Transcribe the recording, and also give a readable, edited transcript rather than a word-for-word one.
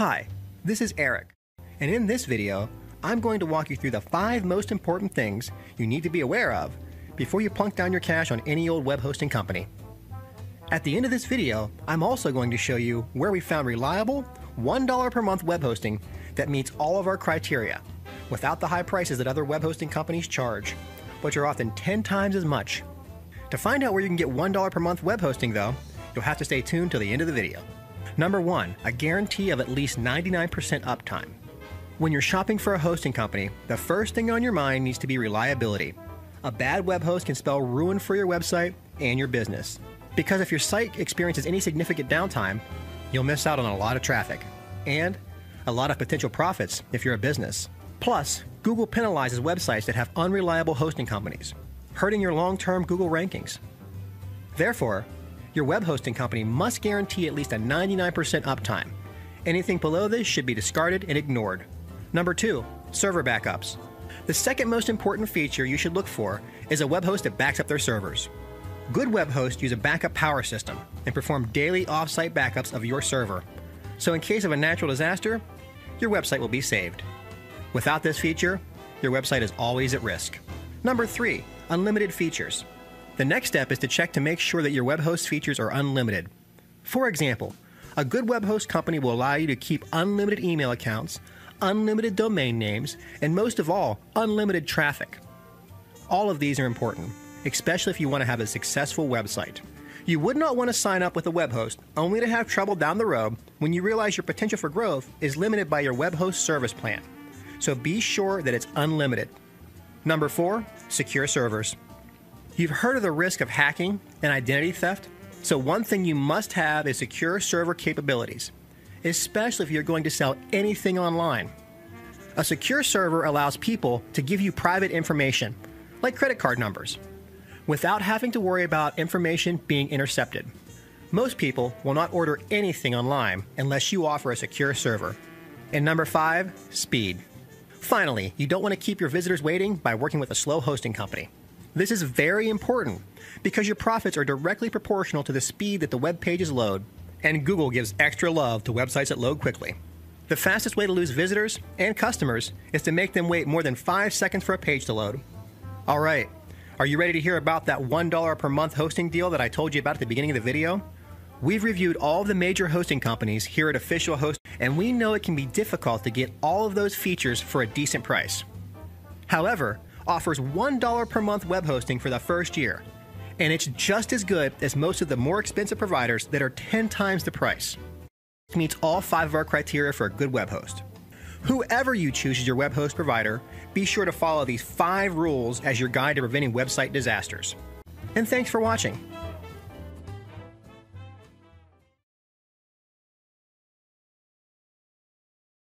Hi, this is Eric, and in this video, I'm going to walk you through the 5 most important things you need to be aware of before you plunk down your cash on any old web hosting company. At the end of this video, I'm also going to show you where we found reliable, $1 per month web hosting that meets all of our criteria, without the high prices that other web hosting companies charge, which are often 10 times as much. To find out where you can get $1 per month web hosting though, you'll have to stay tuned till the end of the video. Number 1, a guarantee of at least 99% uptime. When you're shopping for a hosting company, the first thing on your mind needs to be reliability. A bad web host can spell ruin for your website and your business. Because if your site experiences any significant downtime, you'll miss out on a lot of traffic and a lot of potential profits if you're a business. Plus, Google penalizes websites that have unreliable hosting companies, hurting your long-term Google rankings. Therefore, your web hosting company must guarantee at least a 99% uptime. Anything below this should be discarded and ignored. Number 2, server backups. The second most important feature you should look for is a web host that backs up their servers. Good web hosts use a backup power system and perform daily off-site backups of your server. So in case of a natural disaster, your website will be saved. Without this feature, your website is always at risk. Number 3, unlimited features. The next step is to check to make sure that your web host features are unlimited. For example, a good web host company will allow you to keep unlimited email accounts, unlimited domain names, and most of all, unlimited traffic. All of these are important, especially if you want to have a successful website. You would not want to sign up with a web host only to have trouble down the road when you realize your potential for growth is limited by your web host service plan. So be sure that it's unlimited. Number 4, secure servers. You've heard of the risk of hacking and identity theft, so one thing you must have is secure server capabilities, especially if you're going to sell anything online. A secure server allows people to give you private information, like credit card numbers, without having to worry about information being intercepted. Most people will not order anything online unless you offer a secure server. And number 5, speed. Finally, you don't want to keep your visitors waiting by working with a slow hosting company. This is very important because your profits are directly proportional to the speed that the web pages load, and Google gives extra love to websites that load quickly. The fastest way to lose visitors and customers is to make them wait more than 5 seconds for a page to load. All right, are you ready to hear about that $1 per month hosting deal that I told you about at the beginning of the video? We've reviewed all of the major hosting companies here at Official Host, and we know it can be difficult to get all of those features for a decent price. However, offers $1 per month web hosting for the first year, and it's just as good as most of the more expensive providers that are 10 times the price. It meets all 5 of our criteria for a good web host. Whoever you choose as your web host provider, be sure to follow these 5 rules as your guide to preventing website disasters. And thanks for watching.